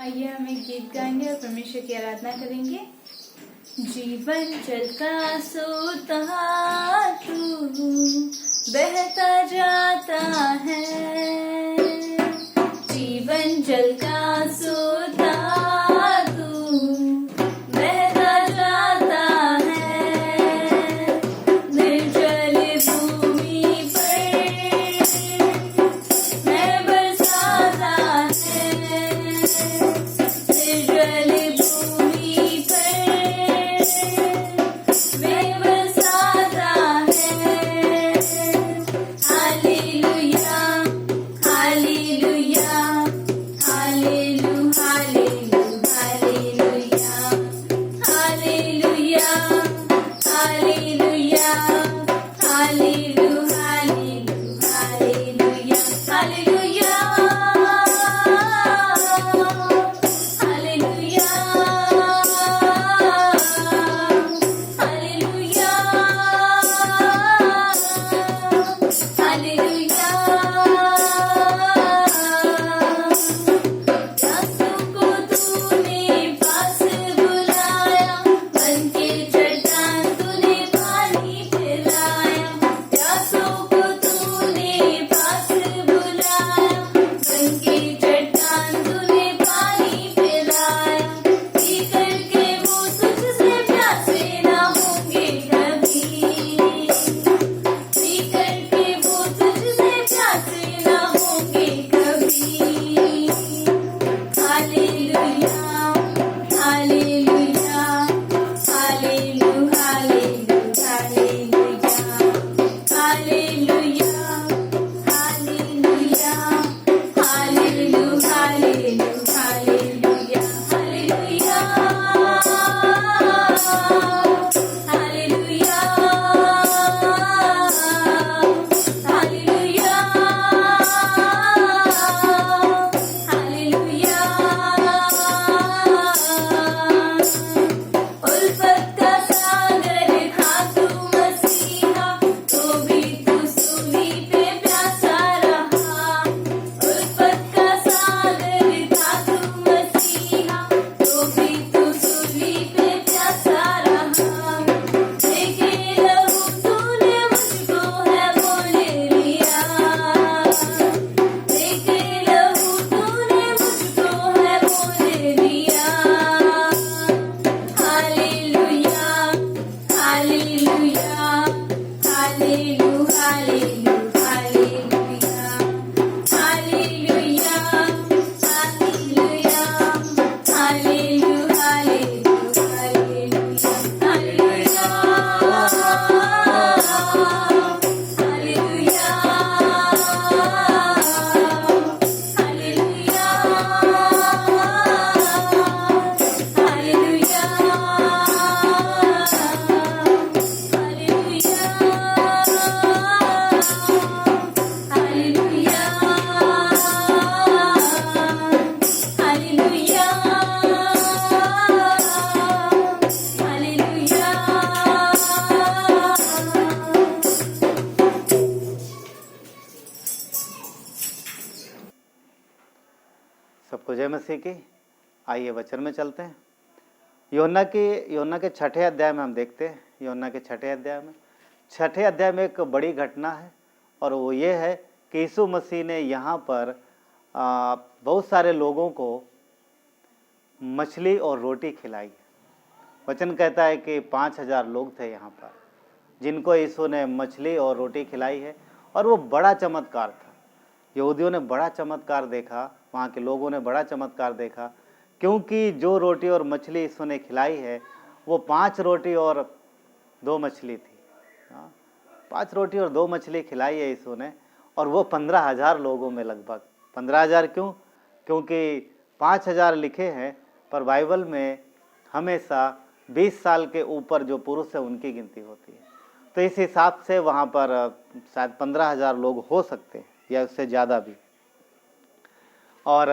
आइए हम एक गीत गाएंगे और परमेश्वर की आराधना करेंगे। जीवन जल का सोता तू बहता जाता है, जीवन जल का सोता तू बहता जाता है, निर्जल भूमि पर मैं बरसाता है, निर्जल भूमि पर मैं बरसाता है। हालेलुया हालेलुया हालेलु हालेलु हालेलुया हालेलुया हालेलुया हालेलु हालेलु hallelujah hallelujah hallelujah hallelujah hallelujah. प्यासों को तूने पास बुलाया, बन के चट्टान तूने पानी पिलाया। प्यासों को तूने पास बुलाया, बन के चट्टान तूने पानी पिलाया। पी करके वो तुझसे प्यासे ना होंगे कभी, पी करके वो तुझसे प्यासे ना होंगे कभी। हालेलुया हालेलुया हालेलु हालेलु हालेलुया हालेलुया हालेलुया हालेलु हालेलु hallelujah hallelujah hallelujah hallelujah hallelujah. उल्फत का सागर था तू मसीहा, तो भी तू सूली पे प्यासा रहा। उल्फत का सागर था तू मसीहा, तो भी तू सूली पे प्यासा रहा। देखे लहू तूने मुझको है मोले लिया, देखे लहू तूने मुझको है मोले लिया। हालेलुया हालेलुया हालेलु हालेलु हालेलुया हालेलुया हालेलुया हालेलु हालेलु hallelujah hallelujah hallelujah hallelujah hallelujah hallelujah hallelujah hallelujah. सबको जय मसीह की। आइए वचन में चलते हैं। यूहन्ना के 6ठे अध्याय में हम देखते हैं। यूहन्ना के 6ठे अध्याय में एक बड़ी घटना है, और वो ये है कि यीशु मसीह ने यहाँ पर बहुत सारे लोगों को मछली और रोटी खिलाई है। वचन कहता है कि 5000 लोग थे यहाँ पर, जिनको यीशु ने मछली और रोटी खिलाई है, और वो बड़ा चमत्कार था। यहूदियों ने बड़ा चमत्कार देखा, वहाँ के लोगों ने बड़ा चमत्कार देखा, क्योंकि जो रोटी और मछली यीशु ने खिलाई है वो 5 रोटी और 2 मछली थी। 5 रोटी और 2 मछली खिलाई है यीशु ने, और वो 15,000 लोगों में लगभग। 15,000 क्यों? क्योंकि 5,000 लिखे हैं, पर बाइबल में हमेशा 20 साल के ऊपर जो पुरुष है उनकी गिनती होती है। तो इस हिसाब से वहाँ पर शायद 15,000 लोग हो सकते हैं, या उससे ज़्यादा भी। और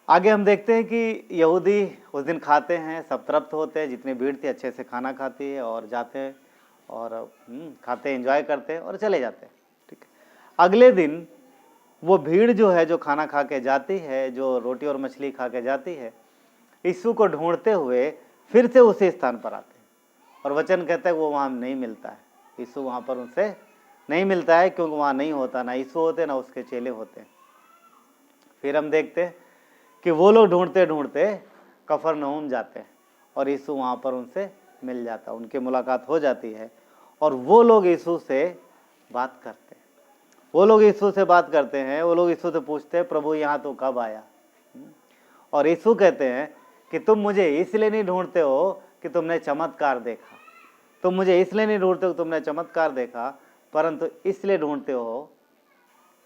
आगे हम देखते हैं कि यहूदी उस दिन खाते हैं, सब तृप्त होते हैं, जितनी भीड़ थी अच्छे से खाना खाती है, और जाते हैं और खाते एंजॉय करते हैं और चले जाते हैं। ठीक है। अगले दिन वो भीड़ जो है, जो खाना खा के जाती है, जो रोटी और मछली खा के जाती है, यीशु को ढूंढते हुए फिर से उसी स्थान पर आते हैं। और वचन कहता है वो वहाँ नहीं मिलता है, यीशु वहाँ पर उनसे नहीं मिलता है, क्योंकि वहाँ नहीं होता, ना यीशु होते ना उसके चेले होते। फिर हम देखते हैं कि वो लोग ढूंढते ढूंढते कफरनहूम जाते हैं और यीशु वहाँ पर उनसे मिल जाता, उनकी मुलाकात हो जाती है और वो लोग यीशु से बात करते हैं। वो लोग यीशु से बात करते हैं, वो लोग यीशु से पूछते हैं, प्रभु यहाँ तो कब आया? और यीशु कहते हैं कि तुम मुझे इसलिए नहीं ढूंढते हो कि तुमने चमत्कार देखा, तुम मुझे इसलिए नहीं ढूंढते हो कि तुमने चमत्कार देखा, परंतु इसलिए ढूंढते हो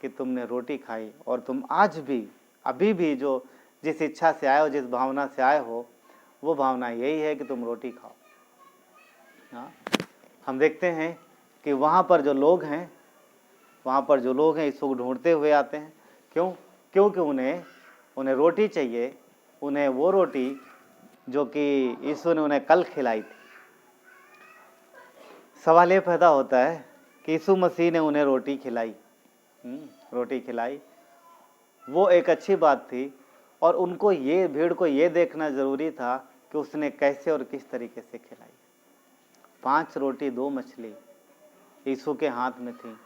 कि तुमने रोटी खाई और तुम आज भी, अभी भी जो जिस इच्छा से आए हो, जिस भावना से आए हो, वो भावना यही है कि तुम रोटी खाओ। हाँ, हम देखते हैं कि वहाँ पर जो लोग हैं, यीशु को ढूंढते हुए आते हैं। क्यों? क्योंकि उन्हें रोटी चाहिए, उन्हें वो रोटी जो कि यीशु ने उन्हें कल खिलाई थी। सवाल ये पैदा होता है कि यीशु मसीह ने उन्हें रोटी खिलाई, वो एक अच्छी बात थी और उनको ये, भीड़ को ये देखना ज़रूरी था कि उसने कैसे और किस तरीके से खिलाई। 5 रोटी 2 मछली यीशु के हाथ में थी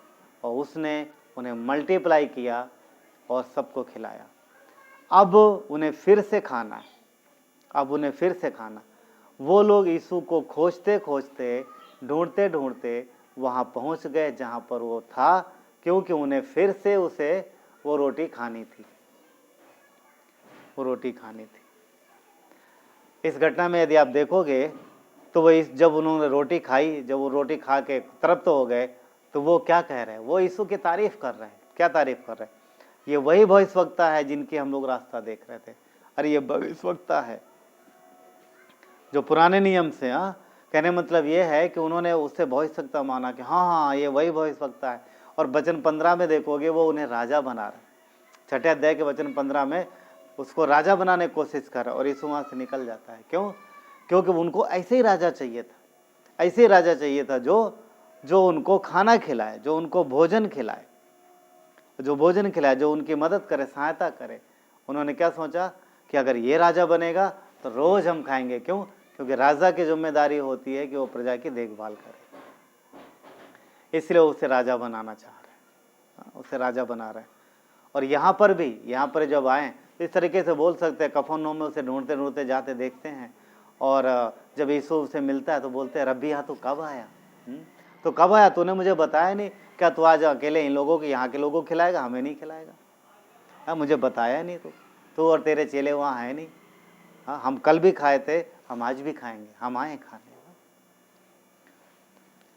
और उसने उन्हें मल्टीप्लाई किया और सबको खिलाया। अब उन्हें फिर से खाना है, वो लोग यीशु को खोजते खोजते, ढूंढते ढूंढते वहाँ पहुँच गए जहाँ पर वो था, क्योंकि उन्हें फिर से वो रोटी खानी थी। इस घटना में यदि आप देखोगे तो जब उन्होंने रोटी खाई, जब वो रोटी खा के तृप्त हो गए, तो वो क्या कह रहे हैं? वो यीशु की तारीफ कर रहे हैं। क्या तारीफ कर रहे हैं? ये वही भविष्यवक्ता है जिनकी हम लोग रास्ता देख रहे थे। अरे ये भविष्यवक्ता है जो पुराने नियम से, कहने मतलब ये है कि उन्होंने उससे भविष्यवक्ता माना कि हाँ ये वही भविष्यवक्ता है। और वचन 15 में देखोगे वो उन्हें राजा बना रहे, 6ठे अध्याय के वचन 15 में उसको राजा बनाने की कोशिश कर रहा है और यीशु वहाँ से निकल जाता है। क्यों? क्योंकि उनको ऐसे ही राजा चाहिए था, जो उनको खाना खिलाए, जो उनको भोजन खिलाए, जो उनकी मदद करे, सहायता करे। उन्होंने क्या सोचा कि अगर ये राजा बनेगा तो रोज हम खाएंगे। क्यों? क्योंकि राजा की जिम्मेदारी होती है कि वो प्रजा की देखभाल करे, इसलिए उसे राजा बनाना चाह रहे हैं, उसे राजा बना रहे हैं। और यहाँ पर जब आए इस तरीके से बोल सकते हैं, कफरनहूम में उसे ढूंढते ढूंढते जाते देखते हैं और जब यीशु उसे मिलता है तो बोलते हैं, रब्बी यहाँ तू कब आया? तो कब आया? तूने मुझे बताया नहीं। क्या तू आज अकेले इन लोगों को, यहाँ के लोगों को खिलाएगा, हमें नहीं खिलाएगा? मुझे बताया नहीं तू और तेरे चेले वहाँ है नहीं। हम कल भी खाए थे, हम आज भी खाएंगे, हम आए खाने।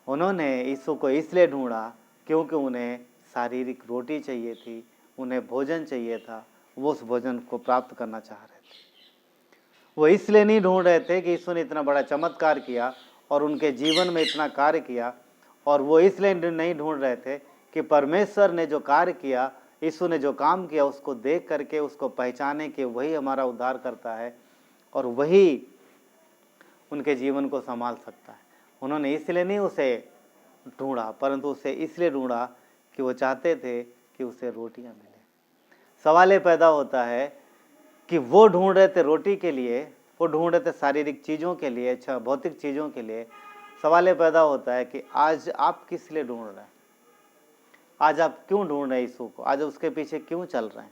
उन्होंने यीशु को इसलिए ढूंढा क्योंकि उन्हें शारीरिक रोटी चाहिए थी, उन्हें भोजन चाहिए था, वो उस भोजन को प्राप्त करना चाह रहे थे। वो इसलिए नहीं ढूंढ रहे थे कि यीशु ने इतना बड़ा चमत्कार किया और उनके जीवन में इतना कार्य किया, और वो इसलिए नहीं ढूंढ रहे थे कि परमेश्वर ने जो कार्य किया, यीशु ने जो काम किया, उसको देख करके उसको पहचाने कि वही हमारा उद्धार करता है और वही उनके जीवन को संभाल सकता है। उन्होंने इसलिए नहीं उसे ढूंढा, परंतु उसे इसलिए ढूंढा कि वो चाहते थे कि उसे रोटियां मिले। सवाल ये पैदा होता है कि वो ढूंढ रहे थे रोटी के लिए, वो ढूंढ रहे थे शारीरिक चीज़ों के लिए, अच्छा भौतिक चीज़ों के लिए। सवाल ये पैदा होता है कि आज आप किस लिए ढूंढ रहे हैं? आज आप क्यों ढूंढ रहे हैं यीशु को? आज उसके पीछे क्यों चल रहे हैं?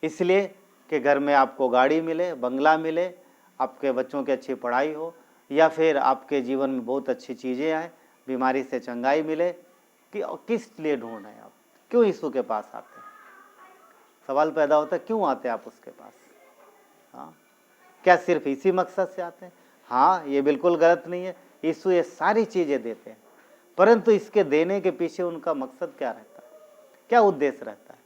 इसलिए कि घर में आपको गाड़ी मिले, बंगला मिले, आपके बच्चों की अच्छी पढ़ाई हो, या फिर आपके जीवन में बहुत अच्छी चीज़ें आए, बीमारी से चंगाई मिले, कि किस लिए ढूंढ रहे हैं आप? क्यों यीशु के पास आते हैं? सवाल पैदा होता है, क्यों आते हैं आप उसके पास? हाँ, क्या सिर्फ इसी मकसद से आते हैं? हाँ, ये बिल्कुल गलत नहीं है। यीशु ये सारी चीज़ें देते हैं, परंतु इसके देने के पीछे उनका मकसद क्या रहता है? क्या उद्देश्य रहता है?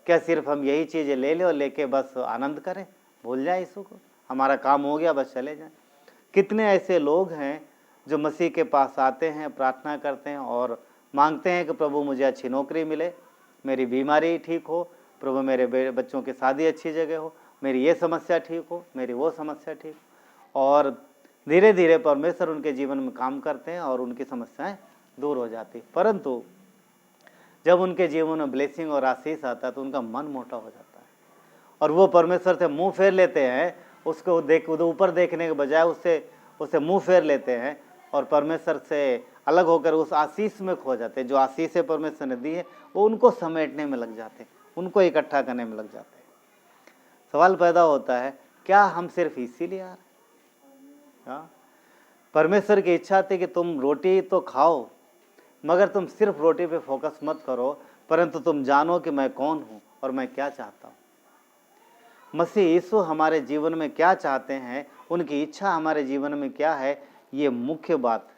क्या सिर्फ हम यही चीज़ें ले लें और लेके बस आनंद करें, भूल जाए यीशु को, हमारा काम हो गया, बस चले जाएं? कितने ऐसे लोग हैं जो मसीह के पास आते हैं, प्रार्थना करते हैं और मांगते हैं कि प्रभु मुझे अच्छी नौकरी मिले, मेरी बीमारी ठीक हो, प्रभु मेरे बच्चों की शादी अच्छी जगह हो, मेरी ये समस्या ठीक हो, मेरी वो समस्या ठीक हो, और धीरे धीरे परमेश्वर उनके जीवन में काम करते हैं और उनकी समस्याएं दूर हो जाती। परंतु जब उनके जीवन में ब्लेसिंग और आशीष आता है तो उनका मन मोटा हो जाता है और वो परमेश्वर से मुंह फेर लेते हैं। उसको ऊपर देखने के बजाय उससे मुंह फेर लेते हैं और परमेश्वर से अलग होकर उस आशीष में खो जाते हैं। जो आशीष परमेश्वर ने दी है वो उनको समेटने में लग जाते हैं, उनको इकट्ठा करने में लग जाते हैं। सवाल पैदा होता है, क्या हम सिर्फ इसीलिए आ रहे हैं? परमेश्वर की इच्छा थी कि तुम रोटी तो खाओ, मगर तुम सिर्फ रोटी पे फोकस मत करो, परंतु तुम जानो कि मैं कौन हूं और मैं क्या चाहता हूं। मसीह यीशु हमारे जीवन में क्या चाहते हैं, उनकी इच्छा हमारे जीवन में क्या है, ये मुख्य बात।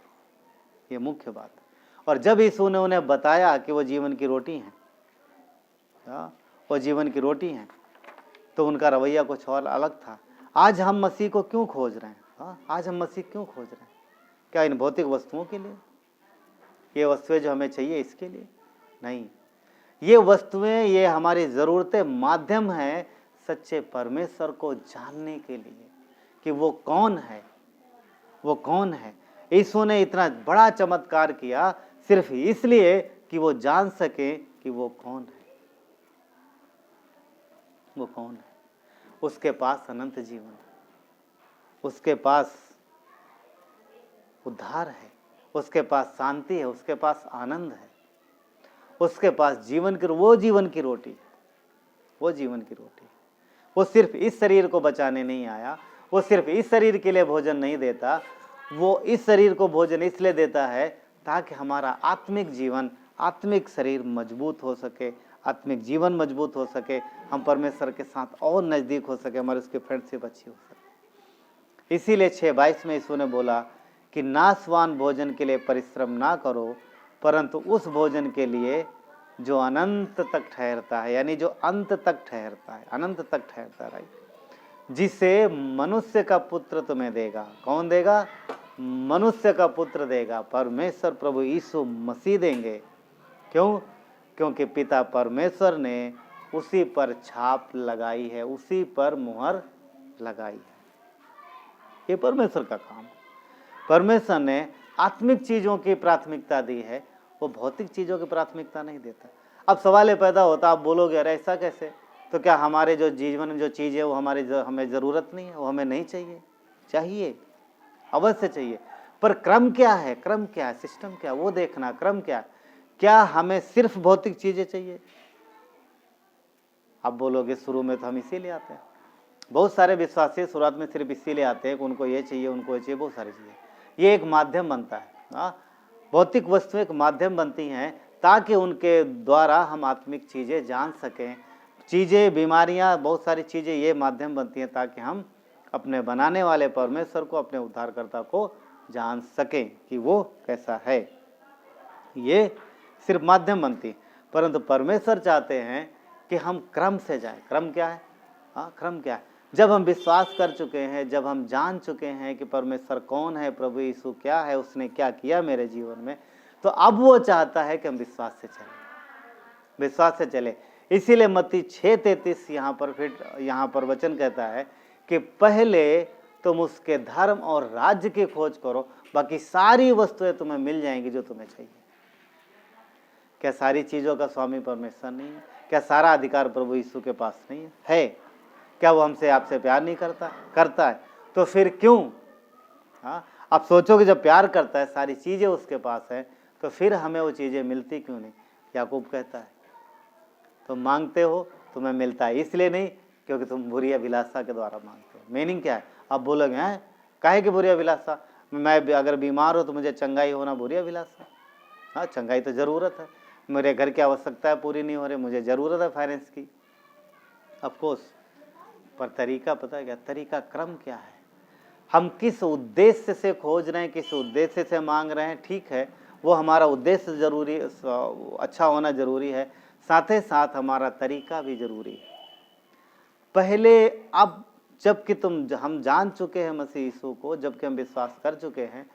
और जब यीशु ने उन्हें बताया कि वो जीवन की रोटी हैं, वो जीवन की रोटी हैं, तो उनका रवैया कुछ और अलग था। आज हम मसीह को क्यों खोज रहे हैं? आज हम मसीह क्यों खोज रहे हैं? क्या इन भौतिक वस्तुओं के लिए? ये वस्तुएं जो हमें चाहिए इसके लिए नहीं। ये वस्तुएं, ये हमारी ज़रूरतें माध्यम हैं सच्चे परमेश्वर को जानने के लिए कि वो कौन है, वो कौन है। यीशु ने इतना बड़ा चमत्कार किया सिर्फ इसलिए कि वो जान सके कि वो कौन है। वो कौन है? उसके पास अनंत जीवन है, उसके पास उद्धार है, उसके पास शांति है, उसके पास आनंद है, उसके पास वो जीवन की रोटी है। वो जीवन की रोटी। वो सिर्फ इस शरीर को बचाने नहीं आया, वो सिर्फ इस शरीर के लिए भोजन नहीं देता, वो इस शरीर को भोजन इसलिए देता है ताकि हमारा आत्मिक जीवन, आत्मिक शरीर मजबूत हो सके, आत्मिक जीवन मजबूत हो सके, हम परमेश्वर के साथ और नज़दीक हो सके, हमारी उसकी फ्रेंडशिप अच्छी हो सके। इसीलिए 6:22 में यीशु ने बोला कि नाशवान भोजन के लिए परिश्रम ना करो, परंतु उस भोजन के लिए जो अनंत तक ठहरता है, यानी जो अंत तक ठहरता है, अनंत तक ठहरता है, जिसे मनुष्य का पुत्र तुम्हें देगा। कौन देगा? मनुष्य का पुत्र देगा, परमेश्वर प्रभु यीशु मसीह देंगे। क्यों? क्योंकि पिता परमेश्वर ने उसी पर छाप लगाई है, उसी पर मुहर लगाई है। ये परमेश्वर का काम है। परमेश्वर ने आत्मिक चीज़ों की प्राथमिकता दी है, वो भौतिक चीज़ों की प्राथमिकता नहीं देता। अब सवाल ये पैदा होता, आप बोलोगे अरे ऐसा कैसे? तो क्या हमारे जो जीवन में जो चीज़ है वो हमें ज़रूरत नहीं है, वो हमें नहीं चाहिए? चाहिए, अवश्य चाहिए। पर क्रम क्या है? क्रम क्या है? सिस्टम क्या है? वो देखना, क्रम क्या है। क्या हमें सिर्फ भौतिक चीज़ें चाहिए? आप बोलोगे शुरू में तो हम इसीलिए आते हैं। बहुत सारे विश्वासी शुरुआत में सिर्फ इसीलिए आते हैं कि उनको ये चाहिए, उनको ये चाहिए, बहुत सारी चीज़ें। ये एक माध्यम बनता है। भौतिक वस्तुएं एक माध्यम बनती हैं ताकि उनके द्वारा हम आत्मिक चीज़ें जान सकें। चीज़ें, बीमारियां, बहुत सारी चीज़ें ये माध्यम बनती हैं ताकि हम अपने बनाने वाले परमेश्वर को, अपने उद्धारकर्ता को जान सकें कि वो कैसा है। ये सिर्फ माध्यम बनती है, परंतु परमेश्वर चाहते हैं कि हम क्रम से जाएं। क्रम क्या है? क्रम क्या है? जब हम विश्वास कर चुके हैं, जब हम जान चुके हैं कि परमेश्वर कौन है, प्रभु यीशु क्या है, उसने क्या किया मेरे जीवन में, तो अब वो चाहता है कि हम विश्वास से चलें, विश्वास से चले। इसीलिए मत्ती 6:33 यहाँ पर वचन कहता है कि पहले तुम उसके धर्म और राज्य की खोज करो, बाकी सारी वस्तुएं तुम्हें मिल जाएंगी जो तुम्हें चाहिए। क्या सारी चीज़ों का स्वामी परमेश्वर नहीं है? क्या सारा अधिकार प्रभु यीशु के पास नहीं है? है। क्या वो हमसे, आपसे प्यार नहीं करता? करता है। तो फिर क्यों? आप सोचोगे जब प्यार करता है, सारी चीज़ें उसके पास है, तो फिर हमें वो चीज़ें मिलती क्यों नहीं? याकूब कहता है तुम मांगते हो तुम्हें मिलता है, इसलिए नहीं क्योंकि तुम बुरी अभिलाषा के द्वारा मांगते हो। मीनिंग क्या है? आप बोलोगे हैं काहे की बुरी अभिलाषा? मैं अगर बीमार हो तो मुझे चंगाई होना बुरी अभिलाषा? चंगाई तो ज़रूरत है। मेरे घर की आवश्यकता है पूरी नहीं हो रही, मुझे ज़रूरत है फाइनेंस की, ऑफकोर्स। पर तरीका पता है क्या? तरीका, क्रम क्या है? हम किस उद्देश्य से खोज रहे हैं, किस उद्देश्य से मांग रहे हैं, ठीक है, वो हमारा उद्देश्य जरूरी, अच्छा होना जरूरी है, साथ ही साथ हमारा तरीका भी जरूरी है। पहले, अब जबकि हम जान चुके हैं मसीह यीशु को, जबकि हम विश्वास कर चुके हैं,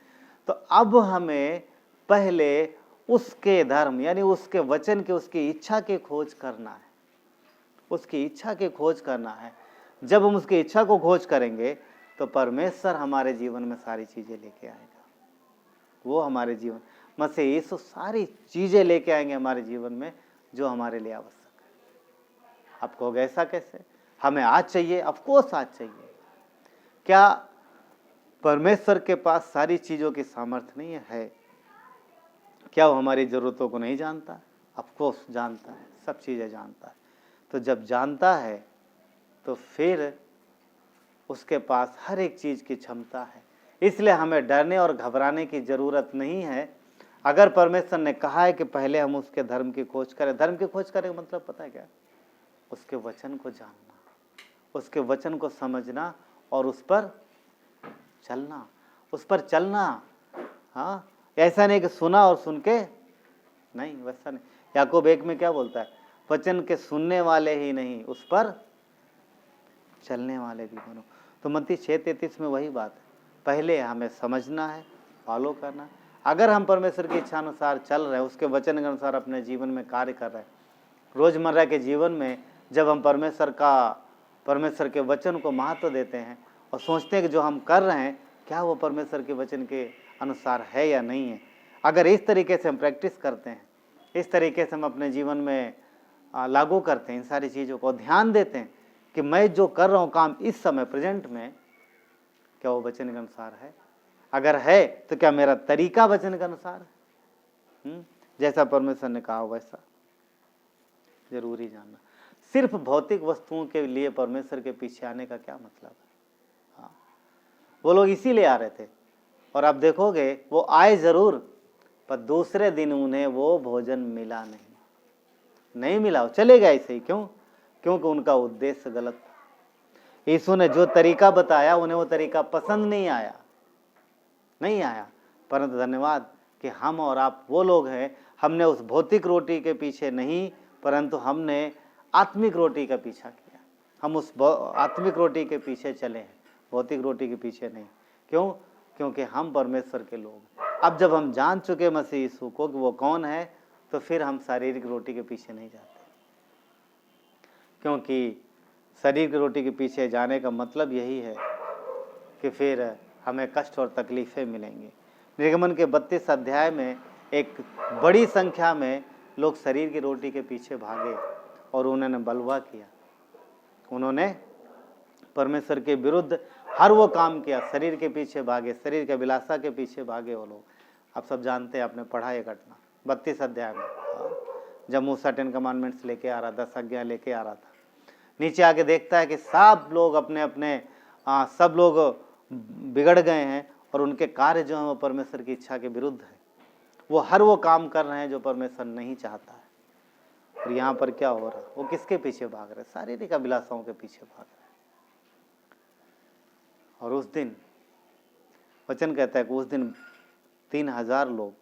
तो अब हमें पहले उसके धर्म यानी उसके वचन के, उसकी इच्छा की खोज करना है, उसकी इच्छा की खोज करना है। जब हम उसकी इच्छा को खोज करेंगे तो परमेश्वर हमारे जीवन में सारी चीज़ें लेके आएगा। वो हमारे जीवन, मसीह यीशु सारी चीज़ें लेके आएंगे हमारे जीवन में जो हमारे लिए आवश्यक है। आप कहोगे ऐसा कैसे? हमें आज चाहिए? ऑफकोर्स आज चाहिए। क्या परमेश्वर के पास सारी चीज़ों की सामर्थ्य नहीं है? क्या वो हमारी ज़रूरतों को नहीं जानता? ऑफकोर्स जानता है, सब चीज़ें जानता है। तो जब जानता है तो फिर उसके पास हर एक चीज़ की क्षमता है, इसलिए हमें डरने और घबराने की ज़रूरत नहीं है। अगर परमेश्वर ने कहा है कि पहले हम उसके धर्म की खोज करें, धर्म की खोज करें मतलब पता है क्या? उसके वचन को जानना, उसके वचन को समझना और उस पर चलना, उस पर चलना। हाँ, ऐसा नहीं कि सुना और सुन के नहीं, वैसा नहीं। याकूब 1 में क्या बोलता है? वचन के सुनने वाले ही नहीं, उस पर चलने वाले भी बनो। तो मत्ती 6:33 में वही बात है, पहले हमें समझना है, फॉलो करना। अगर हम परमेश्वर की इच्छा अनुसार चल रहे हैं, उसके वचन के अनुसार अपने जीवन में कार्य कर रहे हैं, रोजमर्रा के जीवन में जब हम परमेश्वर के वचन को महत्व देते हैं और सोचते हैं कि जो हम कर रहे हैं क्या वो परमेश्वर के वचन के अनुसार है या नहीं है, अगर इस तरीके से हम प्रैक्टिस करते हैं, इस तरीके से हम अपने जीवन में लागू करते हैं, इन सारी चीज़ों को ध्यान देते हैं कि मैं जो कर रहा हूँ काम इस समय प्रेजेंट में, क्या वो वचन के अनुसार है? अगर है तो क्या मेरा तरीका वचन के अनुसार है? जैसा परमेश्वर ने कहा वैसा जरूरी जानना। सिर्फ भौतिक वस्तुओं के लिए परमेश्वर के पीछे आने का क्या मतलब है? हाँ, वो लोग इसीलिए आ रहे थे और आप देखोगे वो आए जरूर, पर दूसरे दिन उन्हें वो भोजन मिला नहीं मिला, वो चले गए ऐसे ही। क्यों? क्योंकि उनका उद्देश्य गलत था। यीशु ने जो तरीका बताया उन्हें वो तरीका पसंद नहीं आया। परंतु धन्यवाद कि हम और आप वो लोग हैं, हमने उस भौतिक रोटी के पीछे नहीं, परंतु हमने आत्मिक रोटी का पीछा किया। हम उस आत्मिक रोटी के पीछे चले हैं, भौतिक रोटी के पीछे नहीं। क्यों? क्योंकि हम परमेश्वर के लोग। अब जब हम जान चुके मसीह यीशु को कि वो कौन है, तो फिर हम शारीरिक रोटी के पीछे नहीं जाते, क्योंकि शरीर की रोटी के पीछे जाने का मतलब यही है कि फिर हमें कष्ट और तकलीफ़ें मिलेंगी। निर्गमन के 32 अध्याय में एक बड़ी संख्या में लोग शरीर की रोटी के पीछे भागे और उन्होंने बलवा किया, उन्होंने परमेश्वर के विरुद्ध हर वो काम किया, शरीर के पीछे भागे, शरीर के अभिलाषा के पीछे भागे वो लोग। आप सब जानते हैं, आपने पढ़ा ये घटना 32 अध्याय में, जब मूसा 10 कमांडमेंट्स लेके आ रहा, 10 आज्ञा लेके आ रहा था, नीचे आके देखता है कि सब लोग अपने सब लोग बिगड़ गए हैं और उनके कार्य जो हैं वो परमेश्वर की इच्छा के विरुद्ध है। वो हर वो काम कर रहे हैं जो परमेश्वर नहीं चाहता है। और यहाँ पर क्या हो रहा है? वो किसके पीछे भाग रहे? शारीरिक अभिलाषाओं के पीछे भाग रहे हैं। और उस दिन वचन कहता है कि उस दिन 3000 लोग,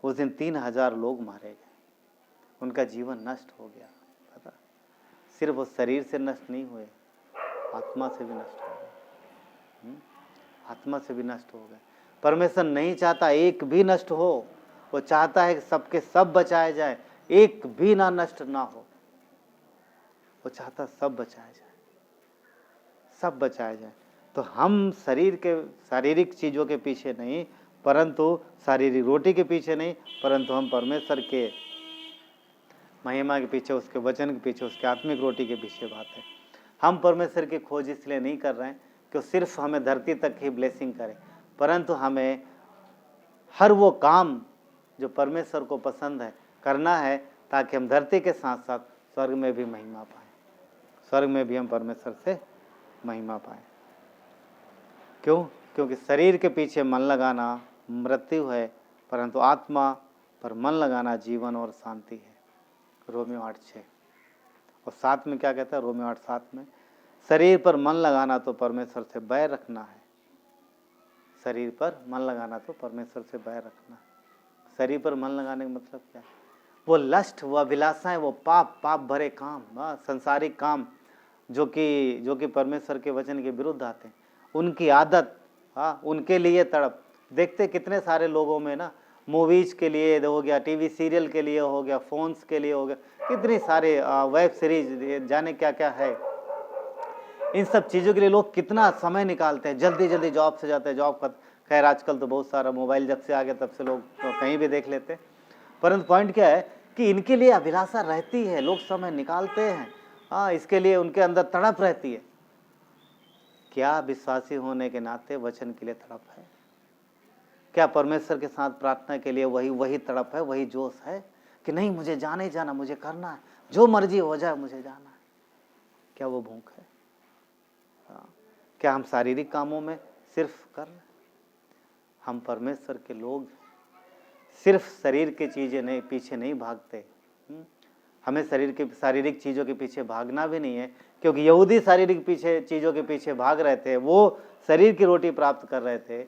उस दिन 3000 लोग मारे गए, उनका जीवन नष्ट हो गया। पता, सिर्फ वो शरीर से नष्ट नहीं हुए, आत्मा से भी नष्ट हो गए, आत्मा से भी नष्ट हो गए। परमेश्वर नहीं चाहता एक भी नष्ट हो, वो चाहता है कि सबके सब बचाए जाए, एक भी ना नष्ट ना हो। वो चाहता सब बचाया जाए, सब बचाया जाए। तो हम शारीरिक चीज़ों के पीछे नहीं, परंतु शारीरिक रोटी के पीछे नहीं, परंतु हम परमेश्वर के महिमा के पीछे, उसके वचन के पीछे, उसके आत्मिक रोटी के पीछे भागते हैं। हम परमेश्वर की खोज इसलिए नहीं कर रहे हैं कि सिर्फ हमें धरती तक ही ब्लेसिंग करे, परंतु हमें हर वो काम जो परमेश्वर को पसंद है करना है, ताकि हम धरती के साथ साथ स्वर्ग में भी महिमा पाएं, स्वर्ग में भी हम परमेश्वर से महिमा पाएं। क्यों? क्योंकि शरीर के पीछे मन लगाना मृत्यु है, परंतु आत्मा पर मन लगाना जीवन और शांति है। रोमियो 8:6 और 7 में क्या कहता है? रोमियो 8:7 में, शरीर पर मन लगाना तो परमेश्वर से बैर रखना है। शरीर पर मन लगाना तो परमेश्वर से बैर रखना है। शरीर पर मन लगाने का मतलब क्या है? वो लस्ट, वो अभिलाषाएं, वो पाप भरे काम, संसारिक काम जो कि परमेश्वर के वचन के विरुद्ध आते हैं, उनकी आदत, उनके लिए तड़प। देखते कितने सारे लोगों में ना, मूवीज के लिए हो गया, टीवी सीरियल के लिए हो गया, फोन्स के लिए हो गया, कितनी सारे वेब सीरीज, जाने क्या क्या है। इन सब चीज़ों के लिए लोग कितना समय निकालते हैं, जल्दी जल्दी जॉब से जाते हैं, जॉब खैर आजकल तो बहुत सारा मोबाइल जब से आ गया तब से लोग तो कहीं भी देख लेते हैं। परंतु पॉइंट क्या है कि इनके लिए अभिलाषा रहती है, लोग समय निकालते हैं, हाँ, इसके लिए उनके अंदर तड़प रहती है। क्या विश्वासी होने के नाते वचन के लिए तड़प है? क्या परमेश्वर के साथ प्रार्थना के लिए वही तड़प है, वही जोश है कि नहीं मुझे जाना ही जाना, मुझे करना है, जो मर्जी हो जाए मुझे जाना है? क्या वो भूख है? हाँ। क्या हम शारीरिक कामों में सिर्फ कर रहे? हम परमेश्वर के लोग सिर्फ शरीर की चीजें नहीं पीछे नहीं भागते। हमें शारीरिक चीजों के पीछे भागना भी नहीं है, क्योंकि यहूदी शारीरिक चीजों के पीछे भाग रहे थे। वो शरीर की रोटी प्राप्त कर रहे थे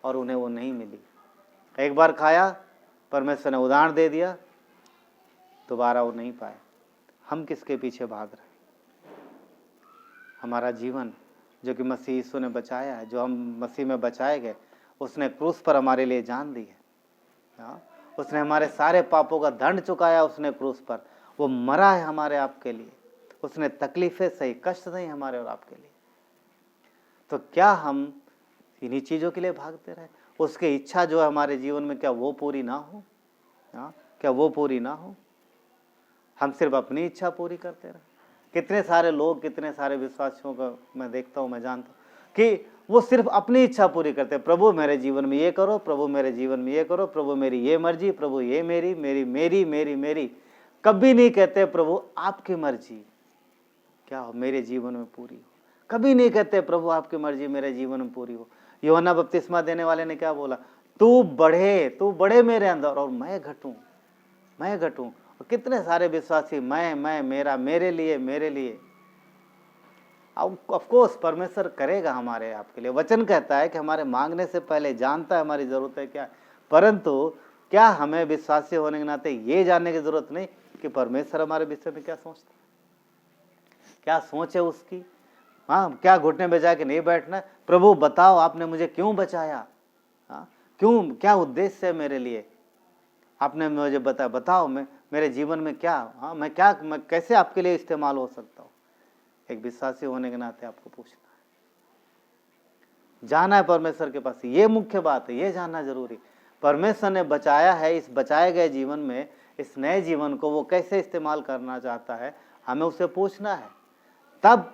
और उन्हें वो नहीं मिली। एक बार खाया, परमेश्वर ने उदाहरण दे दिया, दोबारा वो नहीं पाए। हम किसके पीछे भाग रहे हैं? हमारा जीवन जो कि मसीह यीशु ने बचाया है, जो हम मसीह में बचाए गए, उसने क्रूस पर हमारे लिए जान दी है। हाँ? उसने हमारे सारे पापों का दंड चुकाया, उसने क्रूस पर, वो मरा है हमारे आपके लिए, उसने तकलीफें सही, कष्ट सही हमारे और आपके लिए। तो क्या हम इन्हीं चीज़ों के लिए भागते रहे? उसकी इच्छा जो है हमारे जीवन में, क्या वो पूरी ना हो? हाँ, क्या वो पूरी ना हो? हम सिर्फ अपनी इच्छा पूरी करते रहे। कितने सारे लोग, कितने सारे विश्वासियों को मैं देखता हूँ, मैं जानता हूँ कि वो सिर्फ अपनी इच्छा पूरी करते हैं। प्रभु मेरे जीवन में ये करो, प्रभु मेरे जीवन में ये करो, प्रभु मेरी ये मर्जी, प्रभु ये मेरी मेरी मेरी मेरी मेरी। कभी नहीं कहते प्रभु आपकी मर्जी क्या हो मेरे जीवन में पूरी हो। कभी नहीं कहते प्रभु आपकी मर्जी मेरे जीवन में पूरी हो। यूहन्ना बपतिस्मा देने वाले ने क्या बोला? तू बढ़े मेरे अंदर और मैं घटूं। और कितने सारे विश्वासी मैं मेरा, मेरे लिए। ऑफ कोर्स परमेश्वर करेगा हमारे आपके लिए। वचन कहता है कि हमारे मांगने से पहले जानता है हमारी जरूरत है क्या। परंतु क्या हमें विश्वासी होने के नाते ये जानने की जरूरत नहीं कि परमेश्वर हमारे विषय में क्या सोचता है, क्या सोच है उसकी? हाँ, क्या घुटने में जाके नहीं बैठना, प्रभु बताओ आपने मुझे क्यों बचाया, हाँ, क्यों, क्या उद्देश्य है मेरे लिए, आपने मुझे बताओ मैं मेरे जीवन में क्या, हाँ, मैं कैसे आपके लिए इस्तेमाल हो सकता हूँ। एक विश्वासी होने के नाते आपको पूछना है, जाना है परमेश्वर के पास। ये मुख्य बात है, ये जानना जरूरी। परमेश्वर ने बचाया है, इस बचाए गए जीवन में, इस नए जीवन को वो कैसे इस्तेमाल करना चाहता है, हमें उससे पूछना है। तब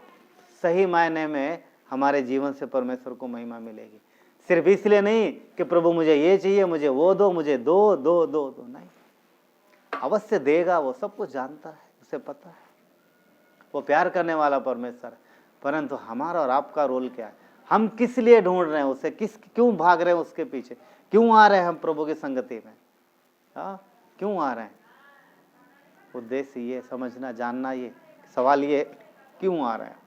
सही मायने में हमारे जीवन से परमेश्वर को महिमा मिलेगी। सिर्फ इसलिए नहीं कि प्रभु मुझे ये चाहिए, मुझे वो दो, मुझे दो नहीं, अवश्य देगा। वो सब कुछ जानता है, उसे पता है, वो प्यार करने वाला परमेश्वर है। परंतु हमारा और आपका रोल क्या है? हम किस लिए ढूंढ रहे हैं उसे, क्यों भाग रहे हैं उसके पीछे, क्यों आ रहे हैं हम प्रभु की संगति में, हाँ, क्यों आ रहे हैं? उद्देश्य ये समझना, जानना, ये सवाल ये क्यों आ रहे हैं।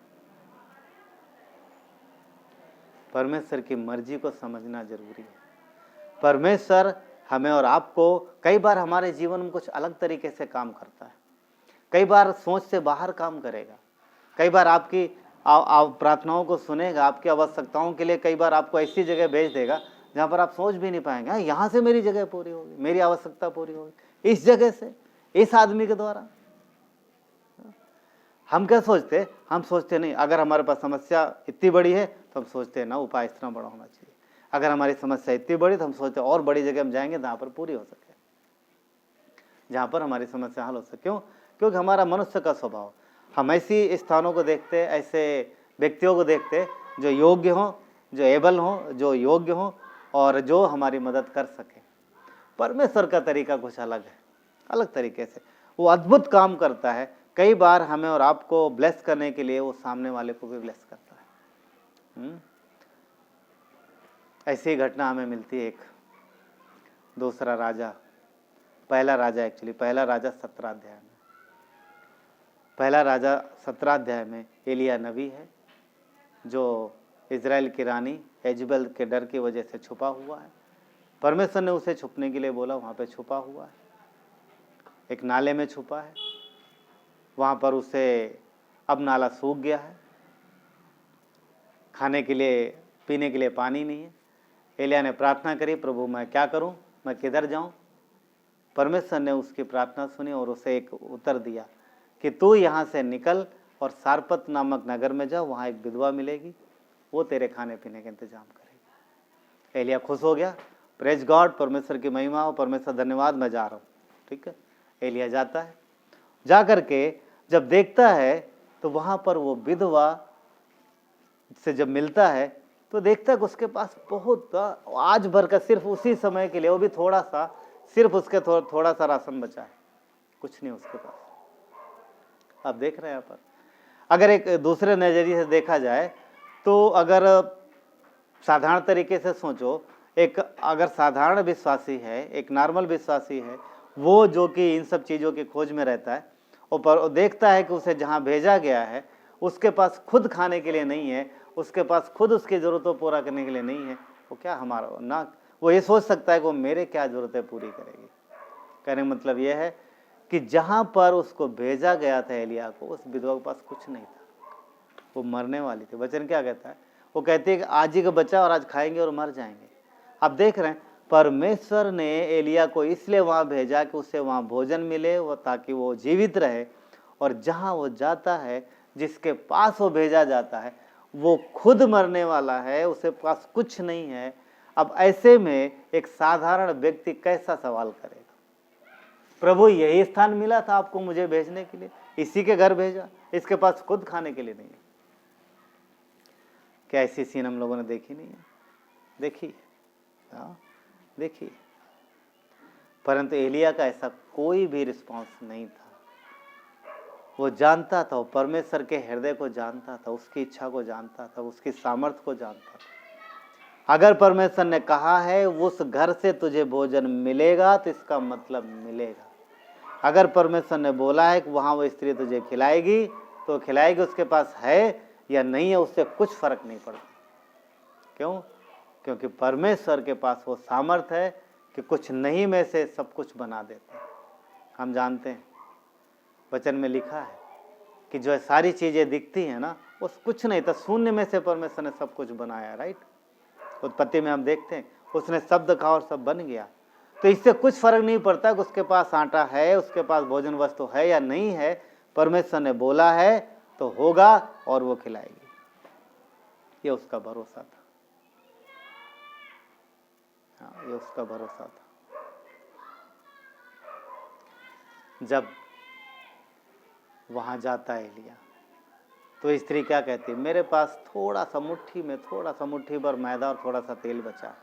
परमेश्वर की मर्जी को समझना जरूरी है। परमेश्वर हमें और आपको कई बार हमारे जीवन में कुछ अलग तरीके से काम करता है, कई बार सोच से बाहर काम करेगा, कई बार आपकी प्रार्थनाओं को सुनेगा, आपकी आवश्यकताओं के लिए कई बार आपको ऐसी जगह भेज देगा जहाँ पर आप सोच भी नहीं पाएंगे, हाँ, यहाँ से मेरी जगह पूरी होगी, मेरी आवश्यकता पूरी होगी, इस जगह से, इस आदमी के द्वारा। हम क्या सोचते? हम सोचते नहीं, अगर हमारे पास समस्या इतनी बड़ी है तो हम सोचते हैं ना उपाय इतना बड़ा होना चाहिए। अगर हमारी समस्या इतनी बड़ी तो हम सोचते हैं और बड़ी जगह हम जाएंगे जहाँ पर पूरी हो सके, जहाँ पर हमारी समस्या हल हो सके। क्यों? क्योंकि हमारा मनुष्य का स्वभाव, हम ऐसी स्थानों को देखते, ऐसे व्यक्तियों को देखते जो योग्य हों, जो एबल हों, जो योग्य हों और जो हमारी मदद कर सके। परमेश्वर का तरीका कुछ अलग है, अलग तरीके से वो अद्भुत काम करता है। कई बार हमें और आपको ब्लेस करने के लिए वो सामने वाले को भी ब्लेस करता है। ऐसी घटना हमें मिलती है एक दूसरा राजा, पहला राजा 17 अध्याय में। पहला राजा 17 अध्याय में एलिया नबी है जो इजराइल की रानी एजबेल के डर की वजह से छुपा हुआ है। परमेश्वर ने उसे छुपने के लिए बोला, वहाँ पे छुपा हुआ है, एक नाले में छुपा है। वहाँ पर उसे अब नाला सूख गया है, खाने के लिए पीने के लिए पानी नहीं है। एलिया ने प्रार्थना करी, प्रभु मैं क्या करूं, मैं किधर जाऊं? परमेश्वर ने उसकी प्रार्थना सुनी और उसे एक उत्तर दिया कि तू यहाँ से निकल और सारपत नामक नगर में जा, वहाँ एक विधवा मिलेगी, वो तेरे खाने पीने का इंतजाम करेगी। एलिया खुश हो गया, प्रेज गॉड, परमेश्वर की महिमा हो, परमेश्वर धन्यवाद, मैं जा रहा हूँ। ठीक है, एलिया जाता है, जा करके जब देखता है तो वहाँ पर वो विधवा से जब मिलता है तो देखता है कि उसके पास बहुत आज भर का सिर्फ उसी समय के लिए, वो भी थोड़ा सा, सिर्फ उसके थोड़ा सा राशन बचा है, कुछ नहीं उसके पास। आप देख रहे हैं यहाँ पर, अगर एक दूसरे नजरिए से देखा जाए तो अगर साधारण तरीके से सोचो, एक अगर साधारण विश्वासी है, एक नॉर्मल विश्वासी है, वो जो कि इन सब चीज़ों की खोज में रहता है और देखता है कि उसे जहाँ भेजा गया है उसके पास खुद खाने के लिए नहीं है, उसके पास खुद उसकी ज़रूरतों पूरा करने के लिए नहीं है, वो क्या हमारा ना, वो ये सोच सकता है कि वो मेरे क्या ज़रूरतें पूरी करेगी। कहने का मतलब ये है कि जहाँ पर उसको भेजा गया था एलिया को, उस विधवा के पास कुछ नहीं था, वो मरने वाली थी। वचन क्या कहता है, वो कहती है कि आज ही का बचा और आज खाएंगे और मर जाएंगे। आप देख रहे हैं, परमेश्वर ने एलिया को इसलिए वहाँ भेजा कि उसे वहाँ भोजन मिले, वो ताकि वो जीवित रहे, और जहाँ वो जाता है, जिसके पास वो भेजा जाता है, वो खुद मरने वाला है, उसके पास कुछ नहीं है। अब ऐसे में एक साधारण व्यक्ति कैसा सवाल करेगा, प्रभु यही स्थान मिला था आपको मुझे भेजने के लिए, इसी के घर भेजा, इसके पास खुद खाने के लिए नहीं है। क्या ऐसी सीन हम लोगों ने देखी नहीं है? देखी, हाँ देखी। परंतु एलिया का ऐसा कोई भी रिस्पांस नहीं था। वो जानता था, वो परमेश्वर के हृदय को जानता था, उसकी इच्छा को जानता था, उसकी सामर्थ्य को जानता था। अगर परमेश्वर ने कहा है उस घर से तुझे भोजन मिलेगा तो इसका मतलब मिलेगा। अगर परमेश्वर ने बोला है कि वहाँ वो स्त्री तुझे खिलाएगी तो खिलाएगी, उसके पास है या नहीं है उससे कुछ फर्क नहीं पड़ता। क्यों? क्योंकि परमेश्वर के पास वो सामर्थ्य है कि कुछ नहीं में से सब कुछ बना देते हैं। हम जानते हैं, वचन में लिखा है कि जो सारी चीज़ें दिखती हैं ना, वो कुछ नहीं था, शून्य में से परमेश्वर ने सब कुछ बनाया। राइट, उत्पत्ति में हम देखते हैं उसने शब्द कहा और सब बन गया। तो इससे कुछ फर्क नहीं पड़ता कि उसके पास आटा है, उसके पास भोजन वस्तु है या नहीं है, परमेश्वर ने बोला है तो होगा और वो खिलाएगी। ये उसका भरोसा था, हाँ ये उसका भरोसा था। जब वहां जाता है एलिया तो स्त्री क्या कहती है, मेरे पास थोड़ा सा मुट्ठी भर मैदा और थोड़ा सा तेल बचा,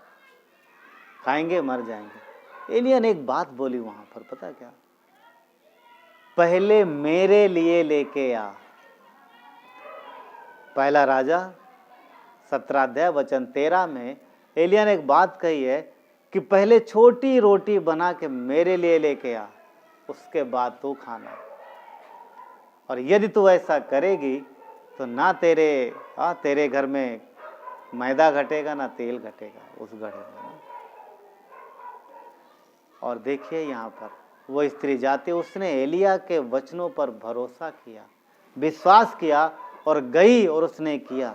खाएंगे मर जाएंगे। एलिया ने एक बात बोली वहां पर, पता है क्या, पहले मेरे लिए लेके आ। पहला राजा 17 अध्याय वचन 13 में एलिया ने एक बात कही है कि पहले छोटी रोटी बना के मेरे लिए लेके आ, उसके बाद तू खाना। और यदि तू ऐसा करेगी तो ना तेरे घर में मैदा घटेगा ना तेल घटेगा उस घड़े में। और देखिए यहाँ पर वो स्त्री जाती, उसने एलिया के वचनों पर भरोसा किया, विश्वास किया और गई और उसने किया।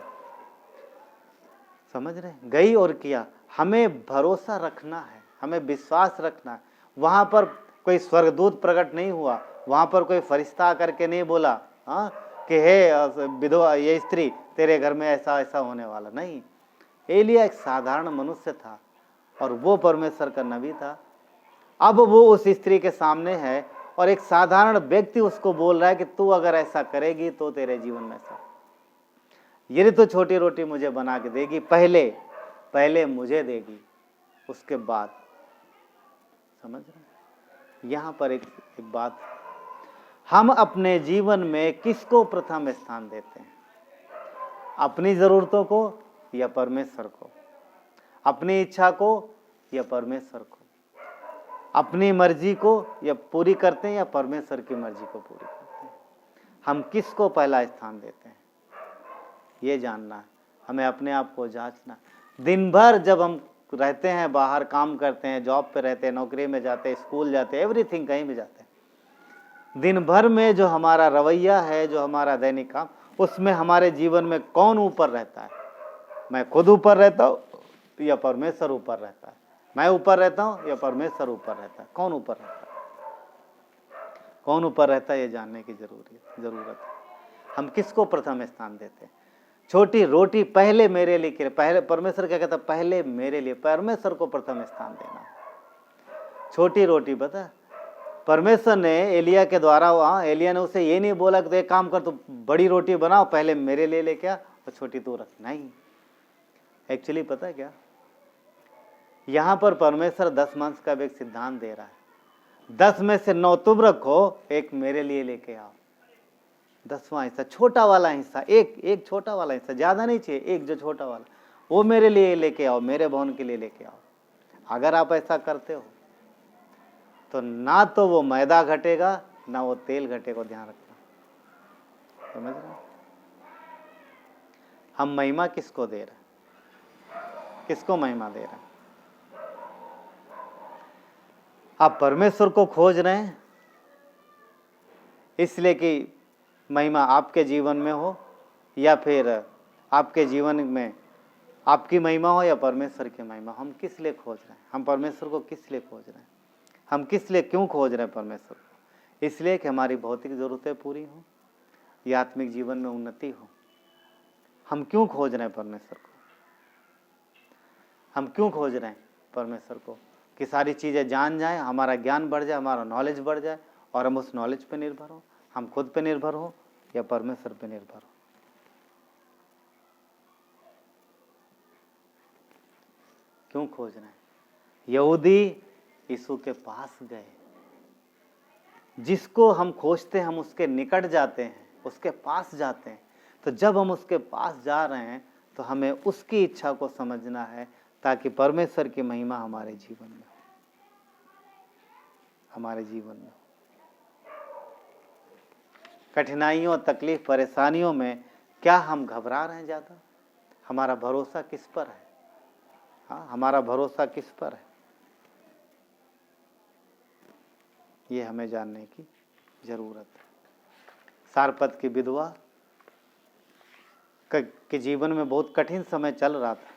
समझ रहे, गई और किया। हमें भरोसा रखना है, हमें विश्वास रखना है। वहां पर कोई स्वर्गदूत प्रकट नहीं हुआ, वहां पर कोई फरिश्ता आकर के नहीं बोला हाँ कि हे विधवा ये स्त्री तेरे घर में ऐसा ऐसा होने वाला नहीं। एलिया एक साधारण मनुष्य था और वो परमेश्वर का नबी था। अब वो उस स्त्री के सामने है और एक साधारण व्यक्ति उसको बोल रहा है कि तू अगर ऐसा करेगी तो तेरे जीवन में ऐसा, यदि तू छोटी रोटी मुझे बना के देगी, पहले मुझे देगी उसके बाद। समझ रहे? यहाँ पर एक बात, हम अपने जीवन में किसको प्रथम स्थान देते हैं, अपनी जरूरतों को या परमेश्वर को, अपनी इच्छा को या परमेश्वर को, अपनी मर्जी को या पूरी करते हैं या परमेश्वर की मर्जी को पूरी करते हैं। हम किसको पहला स्थान देते हैं, ये जानना है हमें, अपने आप को जांचना। दिन भर जब हम रहते हैं, बाहर काम करते हैं, जॉब पे रहते हैं, नौकरी में जाते हैं, स्कूल जाते हैं, एवरीथिंग कहीं भी जाते हैं, दिन भर में जो हमारा रवैया है, जो हमारा दैनिक काम, उसमें हमारे जीवन में कौन ऊपर रहता है? मैं खुद ऊपर रहता हूँ या परमेश्वर ऊपर रहता है? मैं ऊपर रहता हूँ या परमेश्वर ऊपर रहता है? कौन ऊपर रहता है? कौन ऊपर रहता है ये जानने की जरूरत है। हम किसको प्रथम स्थान देते हैं? छोटी रोटी पहले मेरे लिए के, पहले परमेश्वर क्या कहता, पहले मेरे लिए, परमेश्वर को प्रथम स्थान देना। छोटी रोटी, पता परमेश्वर ने एलिया के द्वारा, वहाँ एलिया ने उसे ये नहीं बोला कि तो एक काम कर, तू बड़ी रोटी बनाओ, पहले मेरे लिए लेके आ और छोटी तू रख, नहीं। एक्चुअली पता क्या, यहाँ पर परमेश्वर 10 मांस का भी एक सिद्धांत दे रहा है। 10 में से 9 तुम रखो, एक मेरे लिए लेके आओ। 10वां हिस्सा, छोटा वाला हिस्सा, एक छोटा वाला हिस्सा, ज्यादा नहीं चाहिए, एक जो छोटा वाला, वो मेरे लिए लेके आओ, मेरे भवन के लिए लेके आओ। अगर आप ऐसा करते हो तो ना तो वो मैदा घटेगा, ना वो तेल घटेगा, ध्यान रखना। समझ रहे हो? हम महिमा किसको दे रहे हैं, किसको महिमा दे रहे हैं? आप परमेश्वर को खोज रहे हैं इसलिए कि महिमा आपके जीवन में हो, या फिर आपके जीवन में आपकी महिमा हो या परमेश्वर की महिमा। हम किस लिए खोज रहे हैं? हम परमेश्वर को किस लिए खोज रहे हैं? हम किस लिए क्यों खोज रहे हैं परमेश्वर को? इसलिए कि हमारी भौतिक ज़रूरतें पूरी हों या आत्मिक जीवन में उन्नति हो। हम क्यों खोज रहे हैं परमेश्वर को? हम क्यों खोज रहे हैं परमेश्वर को? कि सारी चीज़ें जान जाएं, हमारा ज्ञान बढ़ जाए, हमारा नॉलेज बढ़ जाए और हम उस नॉलेज पे निर्भर हो, हम खुद पे निर्भर हो या परमेश्वर पे निर्भर हो। क्यों खोज रहे हैं? यहूदी यीशु के पास गए, जिसको हम खोजते हैं हम उसके निकट जाते हैं, उसके पास जाते हैं। तो जब हम उसके पास जा रहे हैं तो हमें उसकी इच्छा को समझना है, ताकि परमेश्वर की महिमा हमारे जीवन में हो, हमारे जीवन में। कठिनाइयों, तकलीफ, परेशानियों में क्या हम घबरा रहे हैं ज़्यादा? हमारा भरोसा किस पर है? हाँ, हमारा भरोसा किस पर है? ये हमें जानने की जरूरत है। सारपत की विधवा के जीवन में बहुत कठिन समय चल रहा था।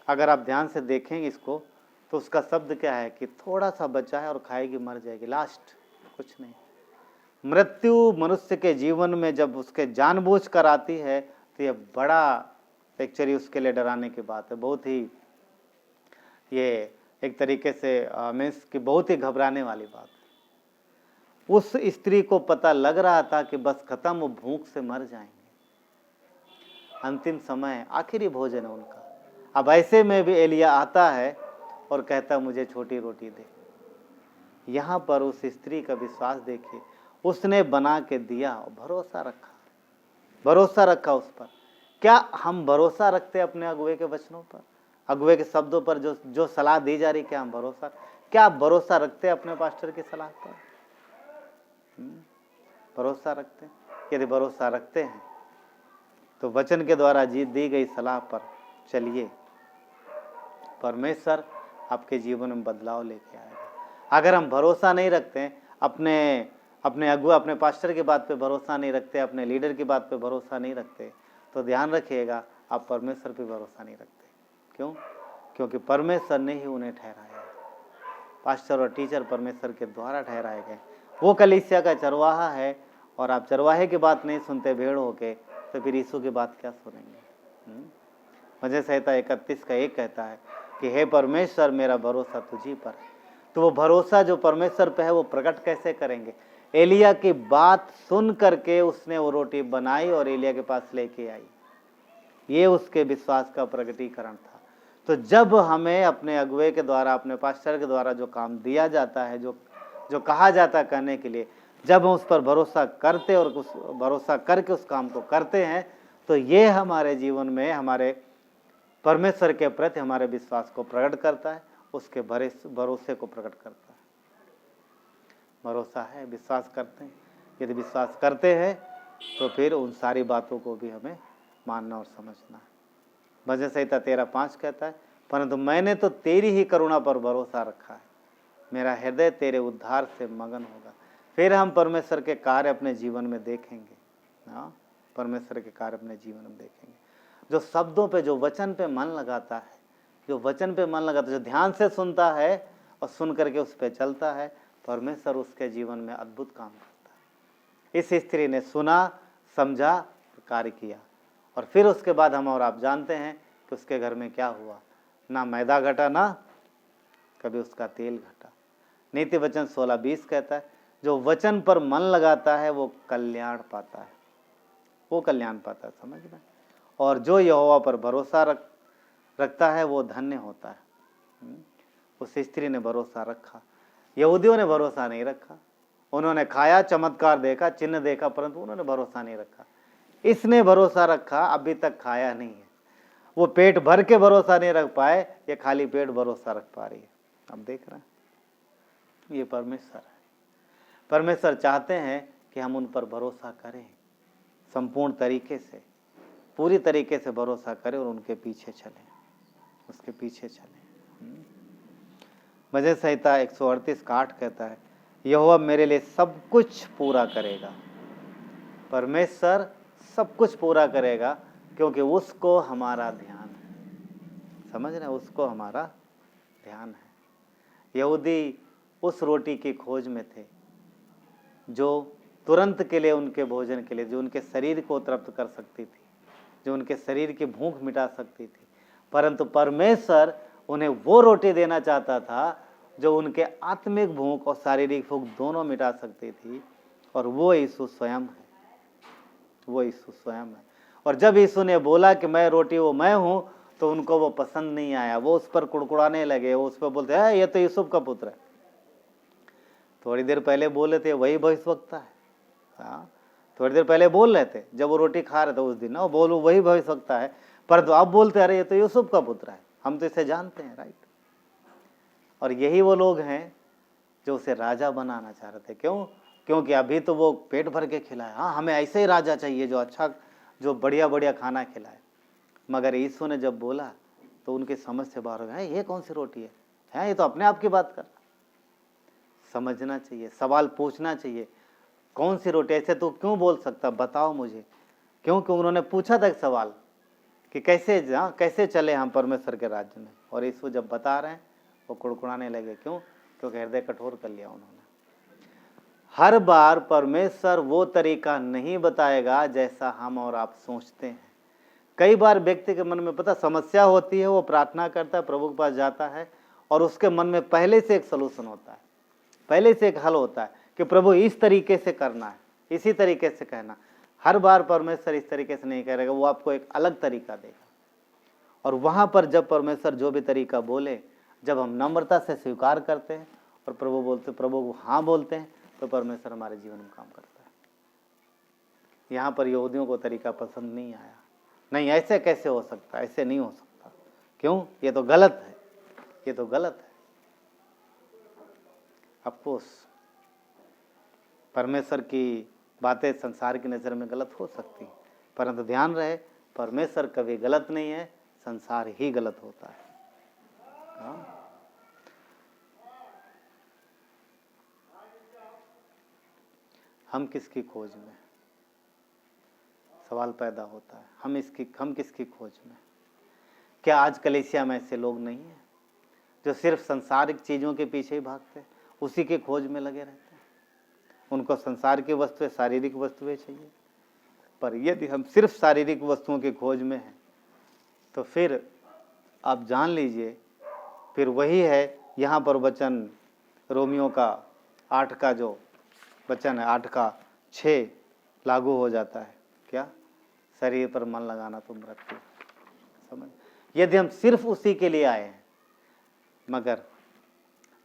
अगर आप ध्यान से देखेंगे इसको तो उसका शब्द क्या है कि थोड़ा सा बचा है और खाएगी मर जाएगी, लास्ट, कुछ नहीं। मृत्यु मनुष्य के जीवन में जब उसके जानबूझ कर आती है तो यह बड़ा एक्चुअली उसके लिए डराने की बात है। बहुत ही ये एक तरीके से मीन्स कि बहुत ही घबराने वाली बात है। उस स्त्री को पता लग रहा था कि बस खत्म, वो भूख से मर जाएंगे, अंतिम समय, आखिरी भोजन है उनका। अब ऐसे में भी एलिया आता है और कहता मुझे छोटी रोटी दे। यहाँ पर उस स्त्री का विश्वास देखिए, उसने बना के दिया और भरोसा रखा, भरोसा रखा उस पर। क्या हम भरोसा रखते हैं अपने अगुवे के वचनों पर, अगुवे के शब्दों पर, जो सलाह दी जा रही, क्या हम क्या आप भरोसा रखते हैं अपने पास्टर की सलाह पर? भरोसा रखते हैं? यदि भरोसा रखते हैं तो वचन के द्वारा दी गई सलाह पर चलिए, परमेश्वर आपके जीवन में बदलाव लेके आएगा। अगर हम भरोसा नहीं रखते हैं, अपने अगुआ, अपने पास्टर की बात पे भरोसा नहीं रखते, अपने लीडर की बात पे भरोसा नहीं रखते, तो ध्यान रखिएगा आप परमेश्वर पे भरोसा नहीं रखते। क्यों? क्योंकि परमेश्वर ने ही उन्हें ठहराया। पास्टर और टीचर परमेश्वर के द्वारा ठहराए गए। वो कलीसिया का चरवाहा है और आप चरवाहे की बात नहीं सुनते भेड़ होके, तो फिर यीशु की बात क्या सुनेंगे? मज़े संहिता 31 का 1 कहता है कि हे परमेश्वर, मेरा भरोसा तुझी पर है। तो वो भरोसा जो परमेश्वर पे है वो प्रकट कैसे करेंगे? एलिया की बात सुन करके उसने वो रोटी बनाई और एलिया के पास लेके आई। ये उसके विश्वास का प्रकटीकरण था। तो जब हमें अपने अगुवे के द्वारा, अपने पास्टर के द्वारा जो काम दिया जाता है, जो कहा जाता है करने के लिए, जब हम उस पर भरोसा करते और उस भरोसा करके उस काम को करते हैं, तो ये हमारे जीवन में हमारे परमेश्वर के प्रति हमारे विश्वास को प्रकट करता है, उसके भरोसे को प्रकट करता है। भरोसा है, विश्वास करते हैं। यदि विश्वास करते हैं तो फिर उन सारी बातों को भी हमें मानना और समझना है। भजन संहिता 13:5 कहता है, परंतु मैंने तो तेरी ही करुणा पर भरोसा रखा है, मेरा हृदय तेरे उद्धार से मगन होगा। फिर हम परमेश्वर के कार्य अपने जीवन में देखेंगे। हाँ, परमेश्वर के कार्य अपने जीवन में देखेंगे। जो शब्दों पे, जो वचन पे मन लगाता है, जो वचन पे मन लगाता है, जो ध्यान से सुनता है और सुन करके उस पर चलता है, परमेश्वर उसके जीवन में अद्भुत काम करता है। इस स्त्री ने सुना, समझा, कार्य किया और फिर उसके बाद हम और आप जानते हैं कि उसके घर में क्या हुआ, ना मैदा घटा ना कभी उसका तेल घटा। नीति वचन 16:20 कहता है, जो वचन पर मन लगाता है वो कल्याण पाता है, वो कल्याण पाता है, समझ में। और जो यहोवा पर भरोसा रखता है वो धन्य होता है। उस स्त्री ने भरोसा रखा, यहूदियों ने भरोसा नहीं रखा। उन्होंने खाया, चमत्कार देखा, चिन्ह देखा, परंतु उन्होंने भरोसा नहीं रखा। इसने भरोसा रखा, अभी तक खाया नहीं है। वो पेट भर के भरोसा नहीं रख पाए, ये खाली पेट भरोसा रख पा रही है। अब देख रहे हैं, ये परमेश्वर है। परमेश्वर चाहते हैं कि हम उन पर भरोसा करें, संपूर्ण तरीके से, पूरी तरीके से भरोसा करें और उनके पीछे चलें, उसके पीछे चलें। भजन संहिता 138:8 कहता है, यहोवा मेरे लिए सब कुछ पूरा करेगा। परमेश्वर सब कुछ पूरा करेगा क्योंकि उसको हमारा ध्यान है, समझ रहे हैं, उसको हमारा ध्यान है। यहूदी उस रोटी की खोज में थे जो तुरंत के लिए, उनके भोजन के लिए, जो उनके शरीर को तृप्त कर सकती थी, जो उनके शरीर की भूख मिटा सकती थी। परंतु परमेश्वर उन्हें वो रोटी देना चाहता था जो उनके आत्मिक भूख और शारीरिक भूख दोनों मिटा सकती थी, और वो यीशु स्वयं है, वो यीशु स्वयं है। और जब यीशु ने बोला कि मैं रोटी वो मैं हूँ, तो उनको वो पसंद नहीं आया, वो उस पर कुड़कुड़ाने लगे, वो उस पर बोलते हैं ये तो यूसुफ का पुत्र है। थोड़ी देर पहले बोले थे वही भविष्यवक्ता है, हाँ, थोड़ी देर पहले बोल रहे थे जब वो रोटी खा रहे थे उस दिन ना, वो बोलो वही भविष्यवक्ता है, परंतु अब बोलते अरे ये तो यूसुफ का पुत्र है, हम तो इसे जानते हैं, राइट। और यही वो लोग हैं जो उसे राजा बनाना चाह रहे थे। क्यों? क्योंकि अभी तो वो पेट भर के खिलाए, हाँ हमें ऐसे ही राजा चाहिए जो अच्छा, जो बढ़िया बढ़िया खाना खिलाए। मगर यीशु ने जब बोला तो उनकी समझ से बाहर हो गया, ये कौन सी रोटी है, ये तो अपने आप की बात कर। समझना चाहिए, सवाल पूछना चाहिए, कौन सी रोटी, ऐसे तो क्यों बोल सकता, बताओ मुझे। क्योंकि उन्होंने पूछा था एक सवाल कि कैसे चले हम परमेश्वर के राज्य में, और यीशु जब बता रहे हैं वो कुड़कुड़ाने लगे। क्यों? क्योंकि हृदय कठोर कर लिया उन्होंने। हर बार परमेश्वर वो तरीका नहीं बताएगा जैसा हम और आप सोचते हैं। कई बार व्यक्ति के मन में पता समस्या होती है, वो प्रार्थना करता है, प्रभु के पास जाता है, और उसके मन में पहले से एक सलूशन होता है, पहले से एक हल होता है कि प्रभु इस तरीके से करना है, इसी तरीके से कहना। हर बार परमेश्वर इस तरीके से नहीं करेगा, वो आपको एक अलग तरीका देगा। और वहाँ पर जब परमेश्वर जो भी तरीका बोले, जब हम नम्रता से स्वीकार करते हैं और प्रभु को हाँ बोलते हैं, तो परमेश्वर हमारे जीवन में काम करता है। यहाँ पर यहूदियों को तरीका पसंद नहीं आया, नहीं ऐसे कैसे हो सकता, ऐसे नहीं हो सकता, क्यों, ये तो गलत है, ये तो गलत है। अफकोर्स परमेश्वर की बातें संसार की नज़र में गलत हो सकती, परंतु ध्यान रहे परमेश्वर कभी गलत नहीं है, संसार ही गलत होता है। हाँ? हम किसकी खोज में, सवाल पैदा होता है, हम किसकी खोज में। क्या आज कलीसिया में ऐसे लोग नहीं हैं जो सिर्फ सांसारिक चीज़ों के पीछे ही भागते, उसी के खोज में लगे रहते हैं? उनको संसार की वस्तुएं, शारीरिक वस्तुएं चाहिए। पर यदि हम सिर्फ शारीरिक वस्तुओं की खोज में हैं, तो फिर आप जान लीजिए, फिर वही है यहाँ पर वचन रोमियो का 8 का जो वचन है, 8 का 6 लागू हो जाता है। क्या? शरीर पर मन लगाना तो मृत्यु। समझ, यदि हम सिर्फ उसी के लिए आए हैं, मगर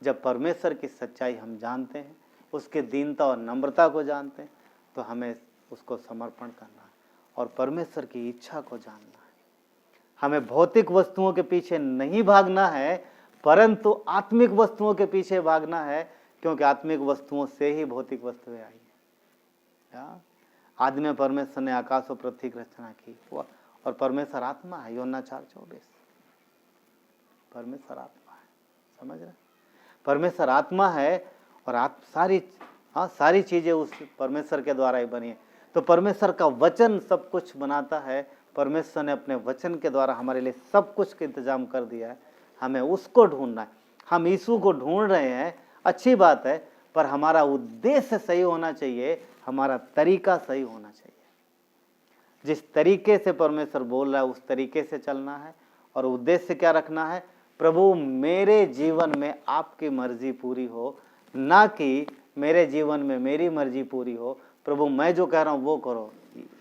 जब परमेश्वर की सच्चाई हम जानते हैं, उसके दीनता और नम्रता को जानते हैं, तो हमें उसको समर्पण करना है और परमेश्वर की इच्छा को जानना है। हमें भौतिक वस्तुओं के पीछे नहीं भागना है, परंतु आत्मिक वस्तुओं के पीछे भागना है, क्योंकि आत्मिक वस्तुओं से ही भौतिक वस्तुएं आई है। आदि में परमेश्वर ने आकाश और पृथ्वी की रचना की, और परमेश्वर आत्मा है। यूहन्ना 4:24। परमेश्वर आत्मा है, समझ रहे? परमेश्वर आत्मा है और सारी चीजें उस परमेश्वर के द्वारा ही बनी है। तो परमेश्वर का वचन सब कुछ बनाता है। परमेश्वर ने अपने वचन के द्वारा हमारे लिए सब कुछ का इंतजाम कर दिया है। हमें उसको ढूंढना है। हम यीशु को ढूंढ रहे हैं, अच्छी बात है, पर हमारा उद्देश्य सही होना चाहिए, हमारा तरीका सही होना चाहिए। जिस तरीके से परमेश्वर बोल रहा है उस तरीके से चलना है। और उद्देश्य क्या रखना है? प्रभु मेरे जीवन में आपकी मर्जी पूरी हो, ना कि मेरे जीवन में मेरी मर्जी पूरी हो। प्रभु मैं जो कह रहा हूँ वो करो,